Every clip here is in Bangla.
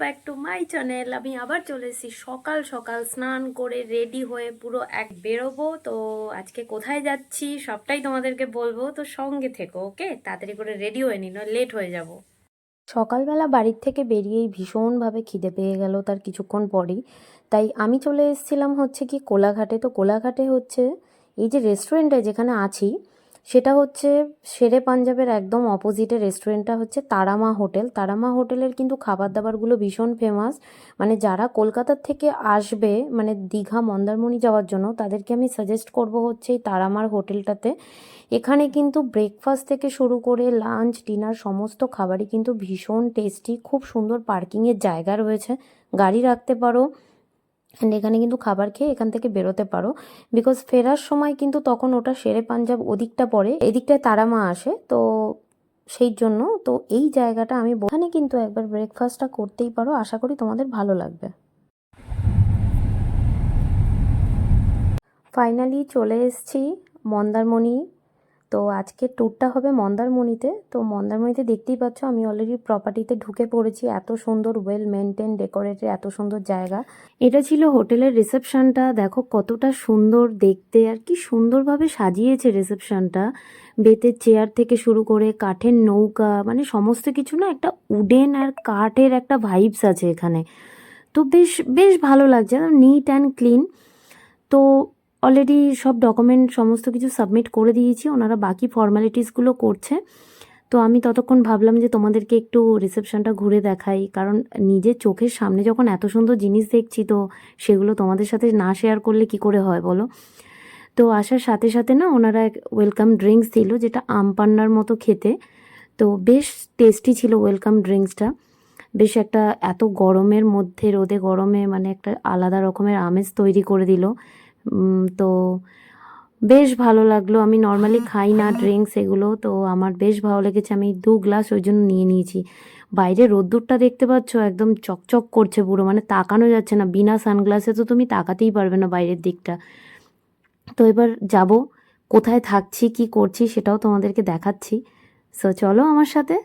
Back to my channel. আমি আবার চলে এসেছি সকাল সকাল স্নান করে রেডি হয়ে পুরো এক বেরোবো। তো আজকে কোথায় যাচ্ছি সবটাই তোমাদেরকে বলবো, তো সঙ্গে থেকো। ওকে, তাড়াতাড়ি করে রেডি হয়ে নিন, লেট হয়ে যাব। সকালবেলা বাড়ির থেকে বেরিয়েই ভীষণভাবে খিদে পেয়ে গেল তার কিছুক্ষণ পরেই। তাই আমি চলে এসেছিলাম হচ্ছে কি কোলাঘাটে। তো কোলাঘাটে হচ্ছে এই যে রেস্টুরেন্টে যেখানে আছি সেটা হচ্ছে শেরে পাঞ্জাবের একদম অপোজিটে রেস্টুরেন্টটা হচ্ছে তারামা হোটেল। তারামা হোটেলের কিন্তু খাবার দাবারগুলো ভীষণ ফেমাস। মানে যারা কলকাতার থেকে আসবে মানে দীঘা মন্দারমণি যাওয়ার জন্য তাদেরকে আমি সাজেস্ট করব হচ্ছে এই তারামার হোটেলটাতে। এখানে কিন্তু ব্রেকফাস্ট থেকে শুরু করে লাঞ্চ ডিনার সমস্ত খাবারই কিন্তু ভীষণ টেস্টি। খুব সুন্দর পার্কিংয়ের জায়গা রয়েছে, গাড়ি রাখতে পারো। অ্যান্ড এখানে কিন্তু খাবার খেয়ে এখান থেকে বেরোতে পারো, বিকজ ফেরার সময় কিন্তু তখন ওটা শেরে পাঞ্জাব ওদিকটা পড়ে, এদিকটায় তারামা আসে। তো সেই জন্য তো এই জায়গাটা আমি এখানে কিন্তু একবার ব্রেকফাস্টটা করতেই পারো, আশা করি তোমাদের ভালো লাগবে। ফাইনালি চলে এসেছি মন্দারমণি। তো আজকের ট্যুরটা হবে মন্দারমণিতে। তো মন্দারমণিতে দেখতেই পাচ্ছ আমি অলরেডি প্রপার্টিতে ঢুকে পড়েছি। এত সুন্দর ওয়েল মেনটেন ডেকোরেটেড, এত সুন্দর জায়গা। এটা ছিল হোটেলের রিসেপশনটা। দেখো কতটা সুন্দর দেখতে, আর কি সুন্দরভাবে সাজিয়েছে রিসেপশনটা। বেতের চেয়ার থেকে শুরু করে কাঠের নৌকা, মানে সমস্ত কিছু না একটা উডেন আর কাঠের একটা ভাইবস আছে এখানে। তো বেশ বেশ ভালো লাগছে, নিট অ্যান্ড ক্লিন। তো অলরেডি সব ডকুমেন্ট সমস্ত কিছু সাবমিট করে দিয়েছি, ওনারা বাকি ফর্মালিটিসগুলো করছে। তো আমি ততক্ষণ ভাবলাম যে তোমাদেরকে একটু রিসেপশনটা ঘুরে দেখাই, কারণ নিজের চোখের সামনে যখন এত সুন্দর জিনিস দেখছি তো সেগুলো তোমাদের সাথে না শেয়ার করলে কি করে হয় বলো। তো আসার সাথে সাথে না ওনারা এক ওয়েলকাম ড্রিঙ্কস দিল, যেটা আমপান্নার মতো খেতে। তো বেশ টেস্টি ছিল ওয়েলকাম ড্রিঙ্কসটা। বেশ একটা এত গরমের মধ্যে রোদে গরমে মানে একটা আলাদা রকমের আমেজ তৈরি করে দিল। তো বেশ ভালো লাগলো। আমি নর্মালি খাই না ড্রিঙ্কস এগুলো, তো আমার বেশ ভালো লেগেছে। আমি 2 গ্লাস ওই জন্য নিয়ে নিয়েছি। বাইরে রোদ্দুরটা দেখতে পাচ্ছ একদম চকচক করছে পুরো, মানে তাকানো যাচ্ছে না। বিনা সানগ্লাসে তো তুমি তাকাতেই পারবে না বাইরের দিকটা। তো এবার যাব, কোথায় থাকছি কি করছি সেটাও তোমাদেরকে দেখাচ্ছি। সো চলো আমার সাথে।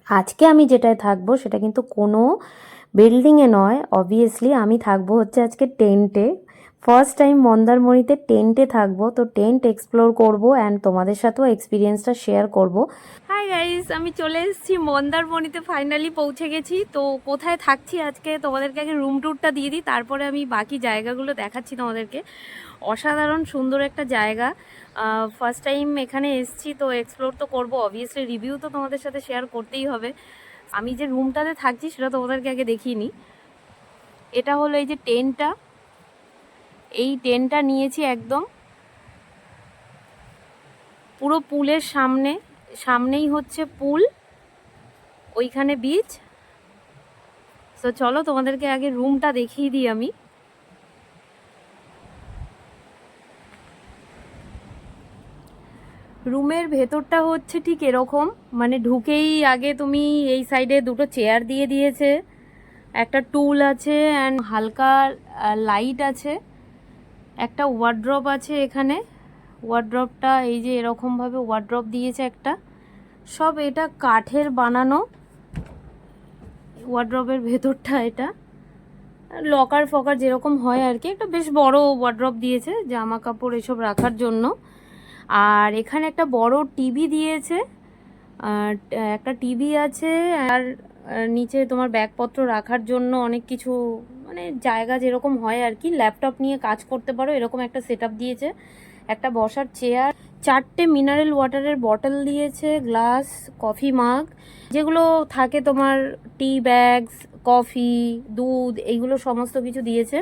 আজকে আমি যেটায় থাকবো সেটা কিন্তু কোনো বিল্ডিংয়ে নয়, অবভিয়াসলি আমি থাকবো হচ্ছে আজকে টেন্টে। ফার্স্ট টাইম মন্দারমণিতে টেন্টে থাকবো, তো টেন্ট এক্সপ্লোর করবো অ্যান্ড তোমাদের সাথেও এক্সপিরিয়েন্সটা শেয়ার করব। হাই গাইস, আমি চলে এসেছি মন্দারমণিতে, ফাইনালি পৌঁছে গেছি। তো কোথায় থাকছি আজকে তোমাদেরকে আগে রুম ট্যুরটা দিয়ে দিই, তারপরে আমি বাকি জায়গাগুলো দেখাচ্ছি তোমাদেরকে। অসাধারণ সুন্দর একটা জায়গা। ফার্স্ট টাইম এখানে এসেছি, তো এক্সপ্লোর তো করবো, অবভিয়াসলি রিভিউ তো তোমাদের সাথে শেয়ার করতেই হবে। আমি যে রুমটাতে থাকছি সেটা তোমাদেরকে আগে দেখিয়ে নিই। এটা হলো এই যে টেন্টটা, এই টেন্টটা নিয়েছি একদম পুরো পুলের সামনেই হচ্ছে পুল, ওইখানে বিচ। তো চলো তোমাদেরকে আগে রুমটা দেখিয়ে দিই আমি। রুমের ভেতরটা হচ্ছে ঠিক এরকম, মানে ঢুকেই আগে তুমি এই সাইডে দুটো চেয়ার দিয়ে দিয়েছে, একটা টুল আছে অ্যান্ড হালকা লাইট আছে, একটা ওয়ার্ড্রপ আছে এখানে। ওয়ার্ড্রপটা এই যে এরকমভাবে ওয়ার্ড্রপ দিয়েছে একটা, সব এটা কাঠের বানানো। ওয়ার্ড্রপের ভেতরটা এটা লকার ফকার যেরকম হয় আর কি, একটা বেশ বড় ওয়ার্ড্রপ দিয়েছে জামা কাপড় এসব রাখার জন্য। আর এখানে একটা বড় টিভি দিয়েছে, আর একটা টিভি আছে। আর নিচে তোমার ব্যাগপত্র রাখার জন্য অনেক কিছু, মানে জায়গা যেরকম হয় আর কি, ল্যাপটপ নিয়ে কাজ করতে পারো এরকম একটা সেটআপ দিয়েছে। একটা বসার চেয়ার, 4টে মিনারেল ওয়াটারের বটল দিয়েছে, গ্লাস, কফি মাগ, যেগুলো থাকে তোমার টি ব্যাগস, কফি, দুধ, এইগুলো সমস্ত কিছু দিয়েছে।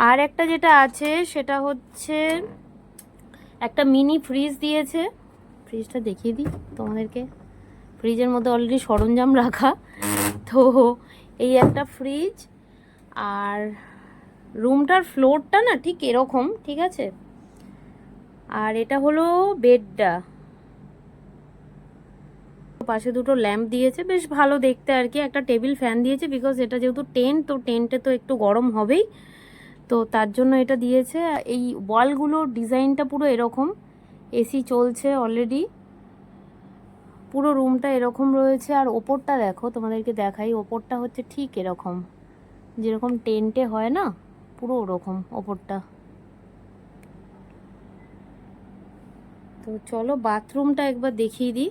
আর একটা যেটা আছে সেটা হচ্ছে একটা মিনি ফ্রিজ দিয়েছে। ফ্রিজটা দেখিয়ে দিই তোমাদেরকে। ফ্রিজের মধ্যে অলরেডি সরঞ্জাম রাখা। তো এই একটা ফ্রিজ। আর রুমটার ফ্লোরটা না ঠিক এরকম, ঠিক আছে। আর এটা হলো বেডটা, পাশে দুটো ল্যাম্প দিয়েছে, বেশ ভালো দেখতে আর কি। একটা টেবিল ফ্যান দিয়েছে, বিকজ এটা যেহেতু টেন্ট, তো টেন্টে তো একটু গরম হবেই, তো তার জন্য এটা দিয়েছে। এই ওয়ালগুলোর ডিজাইনটা পুরো এরকম, এসি চলছে অলরেডি, পুরো রুমটা এরকম রয়েছে। আর ওপরটা দেখো, তোমাদেরকে দেখাই, ওপরটা হচ্ছে ঠিক এরকম, যেরকম টেন্টে হয় না, পুরো ওরকম ওপরটা। তো চলো বাথরুমটা একবার দেখিয়ে দিই।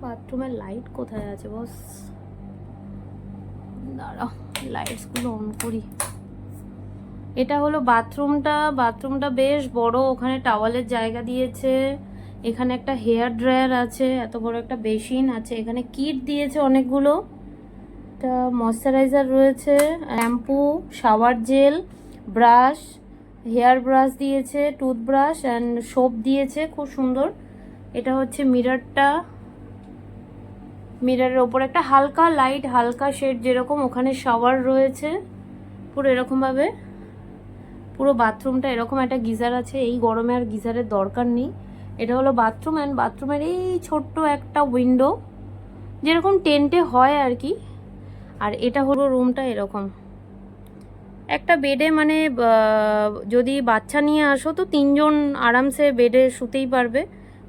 বাথরুমের লাইট কোথায় আছে বস? দাঁড়াও, লাইটসগুলো অন করি। এটা হলো বাথরুমটা বেশ বড়, ওখানে টাওয়ালের জায়গা দিয়েছে, এখানে একটা হেয়ার ড্রায়ার আছে, এত বড় একটা বেসিন আছে, এখানে কিট দিয়েছে অনেকগুলো, একটা ময়শ্চারাইজার রয়েছে, shampoo, shower gel, brush, hair brush দিয়েছে, টুথব্রাশ অ্যান্ড সোপ দিয়েছে, খুব সুন্দর। এটা হচ্ছে মিররের ওপর একটা হালকা লাইট, হালকা শেড যেরকম, ওখানে শাওয়ার রয়েছে পুরো এরকমভাবে। পুরো বাথরুমটা এরকম, একটা গিজার আছে, এই গরমে আর গিজারের দরকার নেই। এটা হলো বাথরুম, অ্যান্ড বাথরুমের এই ছোট্ট একটা উইন্ডো, যেরকম টেন্টে হয় আর কি। আর এটা হলো রুমটা এরকম, একটা বেডে মানে যদি বাচ্চা নিয়ে আসো তো 3 জন আরামসে বেডে শুতেই পারবে,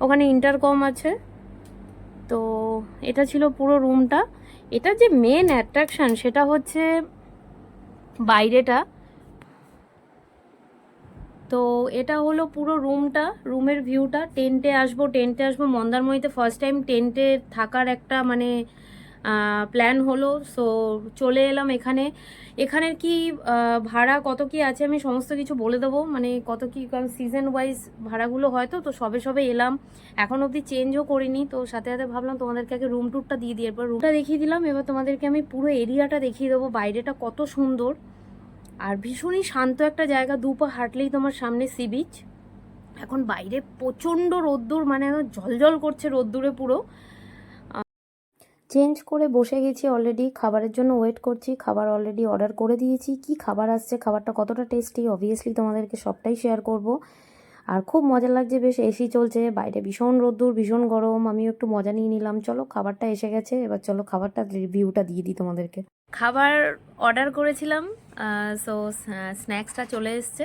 ওখানে ইন্টারকম আছে। তো এটা ছিল পুরো রুমটা। এটা যে মেন অ্যাট্রাকশন সেটা হচ্ছে বাইরেটা। তো এটা হলো পুরো রুমটা, রুমের ভিউটা। টেন্টে আসবো মন্দারমণিতে ফার্স্ট টাইম টেন্টে থাকার একটা মানে প্ল্যান হলো। সো চলে এলাম এখানে। এখানের কি ভাড়া কত কি আছে আমি সমস্ত কিছু বলে দেবো, মানে কত কি, কারণ সিজন ওয়াইজ ভাড়াগুলো হয় তো সবে এলাম, এখন অবধি চেঞ্জও করিনি। তো সাথে সাথে ভাবলাম তোমাদেরকে আগে রুম ট্যুরটা দিয়ে দিই, এরপর রুমটা দেখিয়ে দিলাম। এবার তোমাদেরকে আমি পুরো এরিয়াটা দেখিয়ে দেবো, বাইরেটা কত সুন্দর আর ভীষণই শান্ত একটা জায়গা। 2 পা হাঁটলেই তোমার সামনে সি বিচ। এখন বাইরে প্রচণ্ড রোদ্দুর, মানে ঝলঝল করছে রোদ্দুরে পুরো। চেঞ্জ করে বসে গেছি অলরেডি, খাবারের জন্য ওয়েট করছি। খাবার অলরেডি অর্ডার করে দিয়েছি। কি খাবার আসছে, খাবারটা কতটা টেস্টি, অবভিয়াসলি তোমাদেরকে সবটাই শেয়ার করব। আর খুব মজা লাগছে, বেশ এসি চলছে, বাইরে ভীষণ রোদ্দুর, ভীষণ গরম, আমিও একটু মজা নিয়ে নিলাম। চলো খাবারটা এসে গেছে, এবার চলো খাবারটা রিভিউটা দিয়ে দিই তোমাদেরকে। খাবার অর্ডার করেছিলাম, সো স্ন্যাক্সটা চলে এসছে,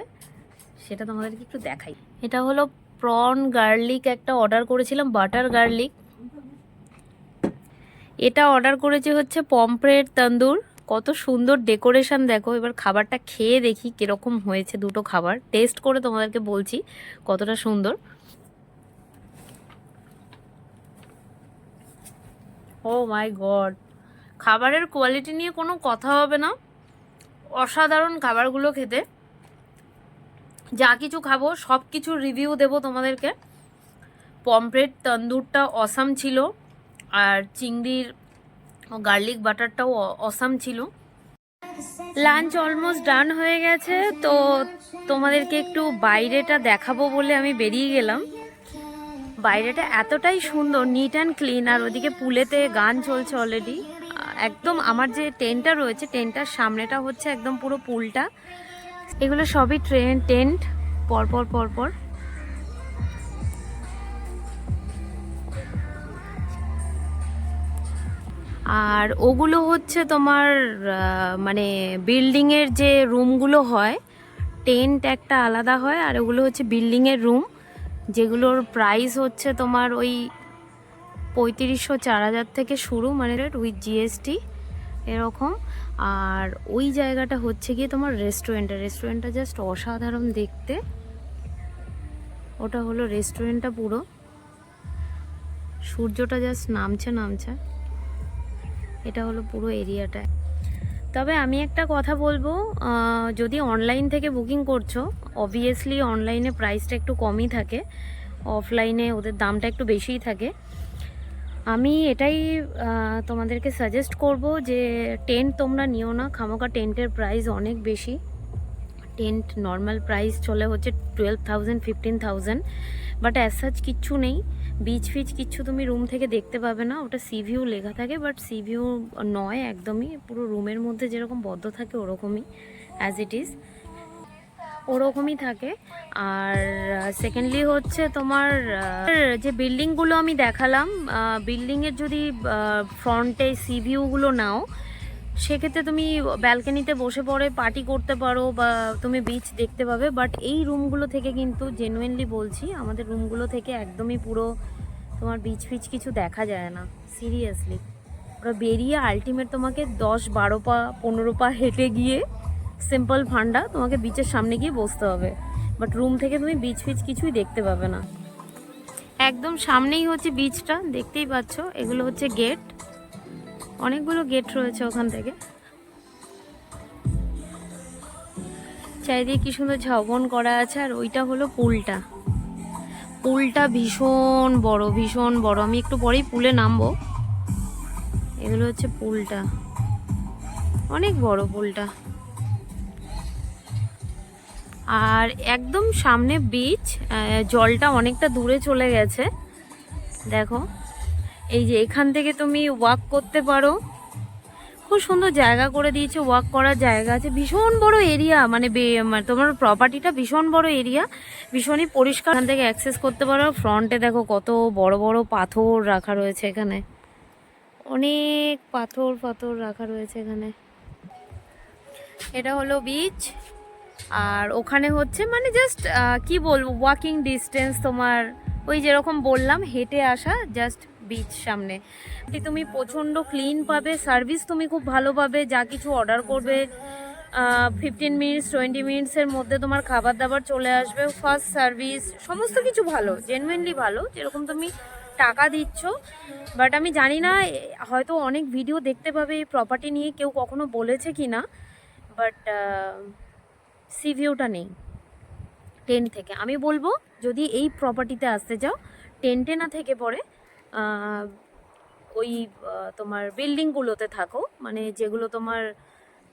সেটা তোমাদেরকে একটু দেখাই। এটা হলো প্রন গার্লিক একটা অর্ডার করেছিলাম, বাটার গার্লিক। এটা অর্ডার করেছি হচ্ছে পমফ্রেট তন্দুর। কত সুন্দর ডেকোরেশন দেখো। এবার খাবারটা খেয়ে দেখি কিরকম হয়েছে, দুটো খাবার টেস্ট করে তোমাদেরকে বলছি কতটা সুন্দর। ও মাই গড, খাবারের কোয়ালিটি নিয়ে কোনো কথা হবে না, অসাধারণ খাবারগুলো খেতে। যা কিছু খাবো সব কিছুর রিভিউ দেবো তোমাদেরকে। পমফ্রেট তন্দুরটা অসাম ছিল, আর চিংড়ির গার্লিক বাটারটাও অসাম ছিল। লাঞ্চ অলমোস্ট ডান হয়ে গেছে, তো তোমাদেরকে একটু বাইরেটা দেখাবো বলে আমি বেরিয়ে গেলাম। বাইরেটা এতটাই সুন্দর, নিট অ্যান্ড ক্লিন, আর ওদিকে পুলেতে গান চলছে অলরেডি। একদম আমার যে টেন্টটা রয়েছে, টেন্টটার সামনেটা হচ্ছে একদম পুরো পুলটা। এগুলো সবই টেন্ট পরপর। আর ওগুলো হচ্ছে তোমার মানে বিল্ডিংয়ের যে রুমগুলো হয়, টেন্ট একটা আলাদা হয়, আর ওগুলো হচ্ছে বিল্ডিংয়ের রুম, যেগুলোর প্রাইস হচ্ছে তোমার ওই 3500-4000 থেকে শুরু, মানে উইথ জিএসটি এরকম। আর ওই জায়গাটা হচ্ছে গিয়ে তোমার রেস্টুরেন্টটা জাস্ট অসাধারণ দেখতে। ওটা হলো রেস্টুরেন্টটা পুরো, সূর্যটা জাস্ট নামছে। এটা হলো পুরো এরিয়াটা। তবে আমি একটা কথা বলবো, যদি অনলাইন থেকে বুকিং করছো, অবভিয়াসলি অনলাইনে প্রাইসটা একটু কমই থাকে, অফলাইনে ওদের দামটা একটু বেশিই থাকে। আমি এটাই তোমাদেরকে সাজেস্ট করব যে টেন্ট তোমরা নিও না, খামোকা টেন্টের প্রাইস অনেক বেশি। টেন্ট নর্মাল প্রাইস চলে হচ্ছে 12,000 15,000, বাট অ্যাজ সাচ কিচ্ছু নেই, বিচ ফিচ কিচ্ছু তুমি রুম থেকে দেখতে পাবে না। ওটা সি ভিউ লেখা থাকে, বাট সি ভিউ নয় একদমই, পুরো রুমের মধ্যে যেরকম বদ্ধ থাকে ওরকমই, অ্যাজ ইট ইজ ওরকমই থাকে। আর সেকেন্ডলি হচ্ছে তোমার যে বিল্ডিংগুলো আমি দেখালাম, বিল্ডিংয়ের যদি ফ্রন্টে সি ভিউগুলো নাও, সেক্ষেত্রে তুমি ব্যালকনিতে বসে পড়ে পার্টি করতে পারো বা তুমি বিচ দেখতে পাবে। বাট এই রুমগুলো থেকে কিন্তু জেনুইনলি বলছি, আমাদের রুমগুলো থেকে একদমই পুরো তোমার বিচ ফিচ কিছু দেখা যায় না, সিরিয়াসলি। ওরা বেরিয়ে আলটিমেট তোমাকে 10-12 পা 15 পা হেঁটে গিয়ে সিম্পল ফান্ডা তোমাকে বিচের সামনে গিয়ে বসতে হবে। বাট রুম থেকে তুমি বিচ ফিচ কিছুই দেখতে পাবে না। একদম সামনেই হচ্ছে বিচটা, দেখতেই পাচ্ছ। এগুলো হচ্ছে গেট, অনেকগুলো গেট রয়েছে ওখান থেকে। চারিদিকে কি সুন্দর ঝাউবন করা আছে। আর ওইটা হলো পুলটা। পুলটা ভীষণ বড়, ভীষণ বড়। আমি একটু পরেই পুলে নামবো। এগুলো হচ্ছে পুলটা, অনেক বড় পুলটা। আর একদম সামনে বিচ, জলটা অনেকটা দূরে চলে গেছে দেখো। এই যে এখান থেকে তুমি ওয়াক করতে পারো, খুব সুন্দর জায়গা করে দিয়েছে, ওয়াক করার জায়গা আছে। ভীষণ বড় এরিয়া, মানে তোমার প্রপার্টিটা ভীষণ বড় এরিয়া, ভীষণই পরিষ্কার। এখান থেকে অ্যাক্সেস করতে পারো। ফ্রন্টে দেখো কত বড় বড় পাথর রাখা রয়েছে এখানে, অনেক পাথর পাথর রাখা রয়েছে এখানে। এটা হলো বিচ। আর ওখানে হচ্ছে মানে জাস্ট কি বলবো, ওয়াকিং ডিস্টেন্স তোমার, ওই যেরকম বললাম হেঁটে আসা, জাস্ট বিচ সামনে। তুমি প্রচণ্ড ক্লিন পাবে, সার্ভিস তুমি খুব ভালো পাবে। যা কিছু অর্ডার করবে 15 মিনিটস 20 মিনিটসের মধ্যে তোমার খাবার দাবার চলে আসবে। ফার্স্ট সার্ভিস, সমস্ত কিছু ভালো, জেনুইনলি ভালো, যেরকম তুমি টাকা দিচ্ছ। বাট আমি জানি না, হয়তো অনেক ভিডিও দেখতে পাবে এই প্রপার্টি নিয়ে, কেউ কখনো বলেছে কি না, বাট সি ভিউটা নেই টেন্ট থেকে। আমি বলবো যদি এই প্রপার্টিতে আসতে চাও, টেন্টে না থেকে পরে ওই তোমার বিল্ডিংগুলোতে থাকো, মানে যেগুলো তোমার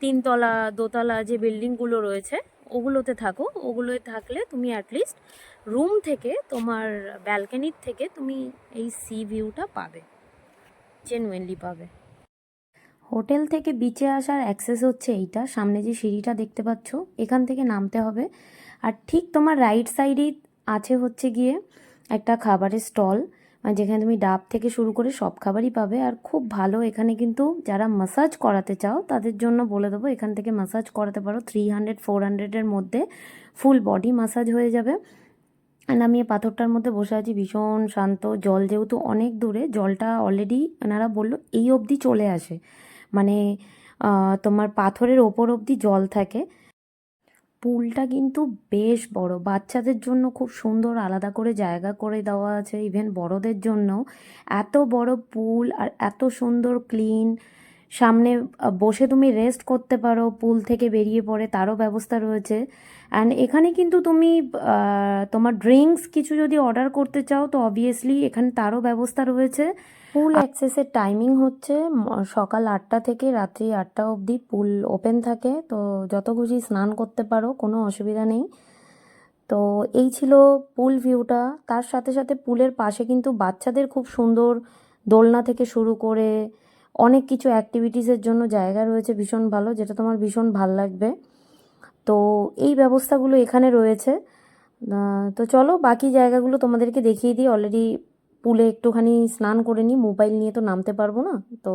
3 তলা 2 তলা যে বিল্ডিংগুলো রয়েছে ওগুলোতে থাকো। ওগুলোতে থাকলে তুমি অ্যাটলিস্ট রুম থেকে, তোমার ব্যালকনির থেকে তুমি এই সি ভিউটা পাবে, জেনুইনলি পাবে। হোটেল থেকে বিচে আসার অ্যাক্সেস হচ্ছে এইটা, সামনে যে সিঁড়িটা দেখতে পাচ্ছ এখান থেকে নামতে হবে। আর ঠিক তোমার রাইট সাইডেই আছে হচ্ছে গিয়ে একটা খাবারের স্টল, মানে যেখানে তুমি ডাব থেকে শুরু করে সব খাবারই পাবে। আর খুব ভালো এখানে, কিন্তু যারা ম্যাসাজ করাতে চাও তাদের জন্য বলে দেবো, এখান থেকে ম্যাসাজ করাতে পারো। 300-400-এর মধ্যে ফুল বডি ম্যাসাজ হয়ে যাবে। অ্যান্ড আমি এই পাথরটার মধ্যে বসে আছি, ভীষণ শান্ত। জল যেহেতু অনেক দূরে, জলটা অলরেডি এনারা বললো এই অবধি চলে আসে, মানে তোমার পাথরের ওপর অবধি জল থাকে। পুলটা কিন্তু বেশ বড়, বাচ্চাদের জন্য খুব সুন্দর আলাদা করে জায়গা করে দেওয়া আছে, ইভেন বড়দের জন্য। এত বড় পুল আর এত সুন্দর ক্লিন। সামনে বসে তুমি রেস্ট করতে পারো, পুল থেকে বেরিয়ে পড়ে তারও ব্যবস্থা রয়েছে। অ্যান্ড এখানে কিন্তু তুমি তোমার ড্রিঙ্কস কিছু যদি অর্ডার করতে চাও তো অবভিয়াসলি এখানে তারও ব্যবস্থা রয়েছে। পুল অ্যাক্সেসের টাইমিং হচ্ছে সকাল 8টা থেকে রাত্রি 8টা অবধি পুল ওপেন থাকে। তো যত খুশি স্নান করতে পারো, কোনো অসুবিধা নেই। তো এই ছিল পুল ভিউটা। তার সাথে সাথে পুলের পাশে কিন্তু বাচ্চাদের খুব সুন্দর দোলনা থেকে শুরু করে অনেক কিছু অ্যাক্টিভিটিসের জন্য জায়গা রয়েছে, ভীষণ ভালো, যেটা তোমার ভীষণ ভাল লাগবে। তো এই ব্যবস্থাগুলো এখানে রয়েছে। তো চলো বাকি জায়গাগুলো তোমাদেরকে দেখিয়ে দিই। অলরেডি পুলে একটুখানি স্নান করে নিই, মোবাইল নিয়ে তো নামতে পারবো না। তো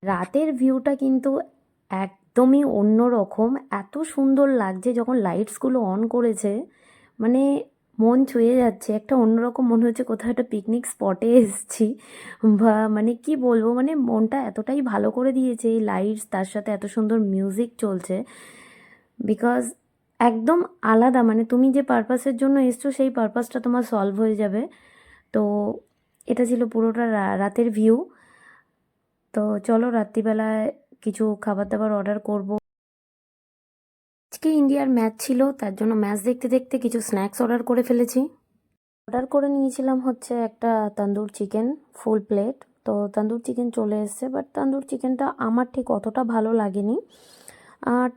রাতের ভিউটা কিন্তু একদমই অন্যরকম, এত সুন্দর লাগছে যখন লাইটসগুলো অন করেছে, মানে মন ছুঁয়ে যাচ্ছে। একটা অন্যরকম মনে হচ্ছে কোথাও একটা পিকনিক স্পটে এসেছি, বা মানে কি বলবো, মানে মনটা এতটাই ভালো করে দিয়েছে এই লাইটস, তার সাথে এত সুন্দর মিউজিক চলছে। বিকজ একদম আলাদা, মানে তুমি যে পারপাসের জন্য এসছো সেই পারপাসটা তোমার সলভ হয়ে যাবে। তো এটা ছিল পুরোটা রাতের ভিউ। তো চলো রাত্রিবেলায় কিছু খাবার দাবার অর্ডার করব। আজকে ইন্ডিয়ার ম্যাচ ছিল, তার জন্য ম্যাচ দেখতে দেখতে কিছু স্ন্যাক্স অর্ডার করে ফেলেছি। অর্ডার করে নিয়েছিলাম হচ্ছে একটা তন্দুর চিকেন ফুল প্লেট। তো তন্দুর চিকেন চলে এসেছে, বাট তন্দুর চিকেনটা আমার ঠিক অতটা ভালো লাগেনি।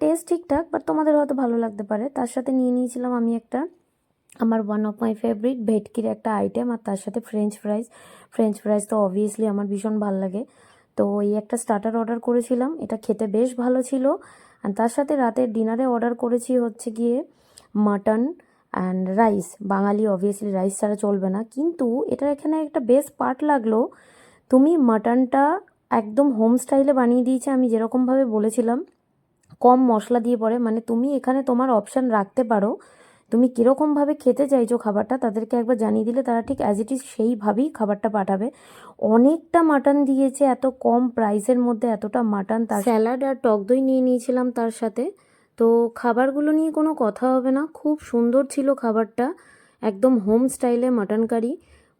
টেস্ট ঠিকঠাক, বাট তোমাদের হয়তো ভালো লাগতে পারে। তার সাথে নিয়ে নিয়েছিলাম আমি একটা, আমার ওয়ান অফ মাই ফেভারিট ভেটকির একটা আইটেম, আর তার সাথে ফ্রেঞ্চ ফ্রাইজ। ফ্রেঞ্চ ফ্রাইজ তো অবভিয়াসলি আমার ভীষণ ভালো লাগে। তো এই একটা স্টার্টার অর্ডার করেছিলাম, এটা খেতে বেশ ভালো ছিল। আর তার সাথে রাতের ডিনারে অর্ডার করেছি হচ্ছে গিয়ে mutton and rice. Bangali obviously rice ছাড়া চলবে না, কিন্তু এটার এখানে একটা বেস্ট পার্ট লাগলো, তুমি মাটনটা একদম হোম স্টাইলে বানিয়ে দিয়েছে, আমি যেরকমভাবে বলেছিলাম কম মশলা দিয়ে পড়ে। মানে তুমি এখানে তোমার অপশান রাখতে পারো, তুমি কীরকমভাবে খেতে চাইছো খাবারটা তাদেরকে একবার জানিয়ে দিলে তারা ঠিক অ্যাজ ইট ইজ সেইভাবেই খাবারটা পাঠাবে। অনেকটা মাটন দিয়েছে এত কম প্রাইসের মধ্যে, এতটা মাটন, তার স্যালাড আর টক দই নিয়ে নিয়েছিলাম তার সাথে। তো খাবারগুলো নিয়ে কোনো কথা হবে না, খুব সুন্দর ছিল খাবারটা, একদম হোম স্টাইলে মাটন কারি,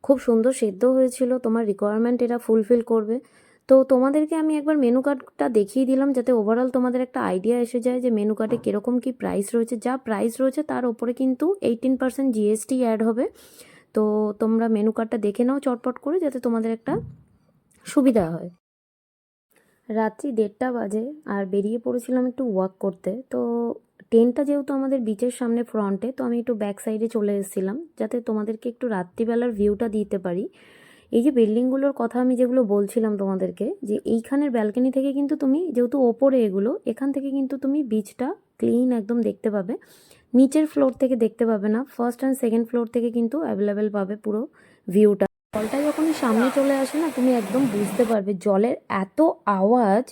খুব সুন্দর সেদ্ধ হয়েছিল, তোমার রিকোয়ারমেন্ট এরা ফুলফিল করবে। তো তোমাদেরকে আমি একবার মেনু কার্ডটা দেখিয়ে দিলাম যাতে ওভারঅল তোমাদের একটা আইডিয়া এসে যায় যে মেনু কার্ডে কীরকম কী প্রাইস রয়েছে। যা প্রাইস রয়েছে তার ওপরে কিন্তু 18% জিএসটি অ্যাড হবে। তো তোমরা মেনু কার্ডটা দেখে নাও চটপট করে, যাতে তোমাদের একটা সুবিধা হয়। রাত্রি 1:30 বাজে আর বেরিয়ে পড়েছিলাম একটু ওয়াক করতে। তো ট্রেনটা যেহেতু আমাদের বিচের সামনে ফ্রন্টে, তো আমি একটু ব্যাক সাইডে চলে এসেছিলাম যাতে তোমাদেরকে একটু রাত্রিবেলার ভিউটা দিতে পারি। এই যে বিল্ডিংগুলোর কথা আমি যেগুলো বলছিলাম তোমাদেরকে, যে এইখানের ব্যালকনি থেকে কিন্তু তুমি, যেহেতু ওপরে এগুলো, এখান থেকে কিন্তু তুমি বিচটা ক্লিন একদম দেখতে পাবে। নিচের ফ্লোর থেকে দেখতে পাবে না, ফার্স্ট অ্যান্ড সেকেন্ড ফ্লোর থেকে কিন্তু অ্যাভেলেবেল পাবে পুরো ভিউটা। জলটা যখনই সামনে চলে আসে না, তুমি একদম বুঝতে পারবে জলের এত আওয়াজ,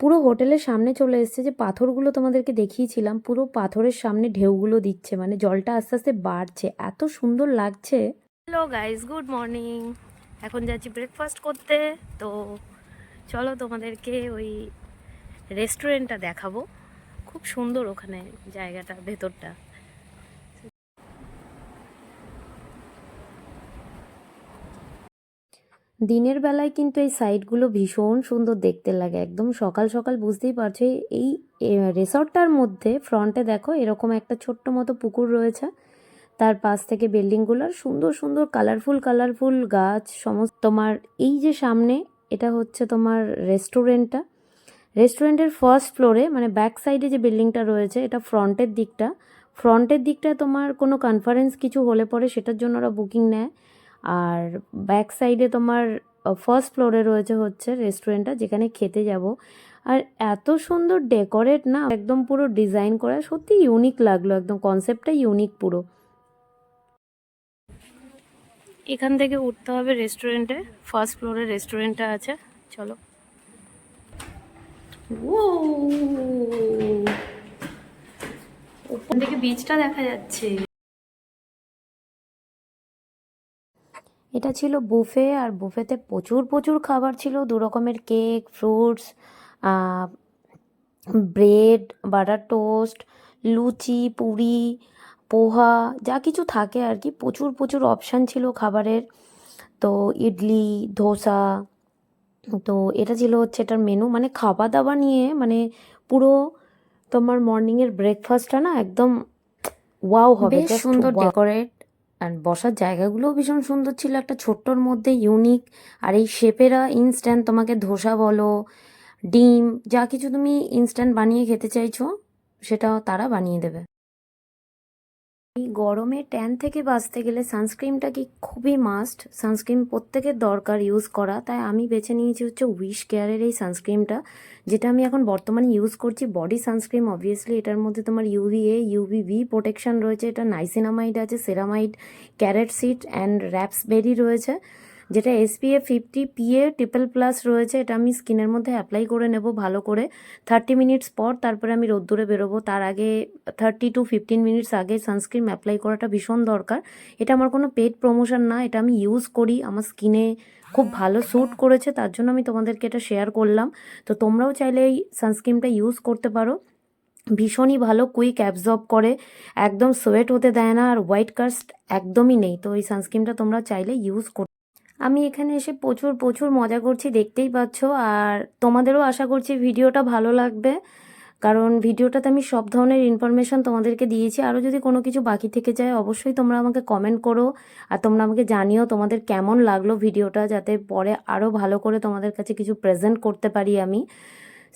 পুরো হোটেলের সামনে চলে এসছে। যে পাথরগুলো তোমাদেরকে দেখিয়েছিলাম, পুরো পাথরের সামনে ঢেউগুলো দিচ্ছে, মানে জলটা আস্তে আস্তে বাড়ছে, এত সুন্দর লাগছে। Hello guys, good morning. এখন যাচ্ছি ব্রেকফাস্ট করতে। তো চলো তোমাদেরকে ওই রেস্টুরেন্টটা দেখাবো, খুব সুন্দর ওখানে জায়গাটা, ভেতরটা। দিনের বেলায় কিন্তু এই সাইডগুলো ভীষণ সুন্দর দেখতে লাগে, একদম সকাল সকাল, বুঝতেই পারছো। এই রিসর্টটার মধ্যে ফ্রন্টে দেখো এরকম একটা ছোট্ট মতো পুকুর রয়েছে, তার পাশ থেকে বিল্ডিংগুলোর সুন্দর সুন্দর কালারফুল কালারফুল গাছ সমস্ত। তোমার এই যে সামনে, এটা হচ্ছে তোমার রেস্টুরেন্টটা। রেস্টুরেন্টের ফার্স্ট ফ্লোরে, মানে ব্যাক সাইডে যে বিল্ডিংটা রয়েছে, এটা ফ্রন্টের দিকটায় তোমার কোনো কনফারেন্স কিছু হলে পরে সেটার জন্য ওরা বুকিং নেয়। আর ব্যাক সাইডে তোমার ফার্স্ট ফ্লোরে রয়েছে হচ্ছে রেস্টুরেন্টটা, যেখানে খেতে যাব। আর এত সুন্দর ডেকোরেট না, একদম পুরো ডিজাইন করা, সত্যি ইউনিক লাগলো, একদম কনসেপ্টটা ইউনিক পুরো। এখান থেকে উঠতে হবে রেস্টুরেন্টে, ফার্স্ট ফ্লোরে রেস্টুরেন্টটা আছে, চলো। ওপর থেকে বিচটা দেখা যাচ্ছে। এটা ছিল বুফে, আর বুফেতে প্রচুর প্রচুর খাবার ছিল, 2 রকমের cake, fruits, bread, butter toast, luchi, puri, poha, যা কিছু থাকে আর কি, প্রচুর প্রচুর অপশান ছিল খাবারের। তো ইডলি, ধোসা, তো এটা ছিল হচ্ছে এটার মেনু। মানে খাওয়া দাওয়া নিয়ে, মানে পুরো তোমার মর্নিংয়ের ব্রেকফাস্টটা না একদম ওয়াও হবে, বেশ সুন্দর ডেকোরেট। আর বসার জায়গাগুলোও ভীষণ সুন্দর ছিল, একটা ছোট্টর মধ্যে ইউনিক। আর এই শেফেরা ইনস্ট্যান্ট তোমাকে ধোসা বলো, ডিম, যা কিছু তুমি ইনস্ট্যান্ট বানিয়ে খেতে চাইছো সেটাও তারা বানিয়ে দেবে। এই গরমে ট্যান থেকে বাঁচতে গেলে সানস্ক্রিনটা কি খুবই মাস্ট, সানস্ক্রিন প্রত্যেকের দরকার ইউজ করা। তাই আমি বেছে নিয়েছি হচ্ছে উইশ কেয়ারের এই সানস্ক্রিনটা, যেটা আমি এখন বর্তমানে ইউজ করছি। বডি সানস্ক্রিন অবভিয়াসলি, এটার মধ্যে তোমার ইউভিএ ইউভিভি প্রোটেকশন রয়েছে, এটা নাইসিনামাইড আছে, সেরামাইড, ক্যারেট সিড অ্যান্ড র্যাপসবেরি রয়েছে, যেটা SPF 50 PA ট্রিপল+ রয়েছে। এটা আমি স্কিনের মধ্যে অ্যাপ্লাই করে নেব ভালো করে 30 মিনিটস পর, তারপরে আমি রোদ্দুরে বেরোবো। তার আগে 30 to 15 মিনিটস আগে সানস্ক্রিন অ্যাপ্লাই করাটা ভীষণ দরকার। এটা আমার কোনো পেড প্রমোশন না, এটা আমি ইউজ করি, আমার স্কিনে খুব ভালো স্যুট করেছে, তার জন্য আমি তোমাদেরকে এটা শেয়ার করলাম। তো তোমরাও চাইলে এই সানস্ক্রিনটা ইউজ করতে পারো, ভীষণই ভালো, কুইক অ্যাবজর্ব করে, একদম সোয়েট হতে দেয় না, আর হোয়াইট কাস্ট একদমই নেই। তো এই সানস্ক্রিনটা তোমরা চাইলে ইউজ করো। আমি এখানে এসে প্রচুর প্রচুর মজা করছি, দেখতেই পাচ্ছ। আর তোমাদেরও আশা করছি ভিডিওটা ভালো লাগবে, কারণ ভিডিওটাতে আমি সব ধরনের ইনফরমেশন তোমাদেরকে দিয়েছি। আরও যদি কোনো কিছু বাকি থেকে যায় অবশ্যই তোমরা আমাকে কমেন্ট করো, আর তোমরা আমাকে জানিও তোমাদের কেমন লাগলো ভিডিওটা, যাতে পরে আরও ভালো করে তোমাদের কাছে কিছু প্রেজেন্ট করতে পারি আমি।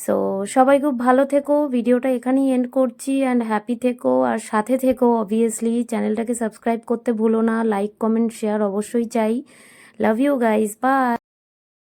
সো সবাই খুব ভালো থেকো, ভিডিওটা এখানেই এন্ড করছি। অ্যান্ড হ্যাপি থেকো আর সাথে থেকো অবভিয়াসলি। চ্যানেলটাকে সাবস্ক্রাইব করতে ভুলো না, লাইক কমেন্ট শেয়ার অবশ্যই চাই। Love you guys, by.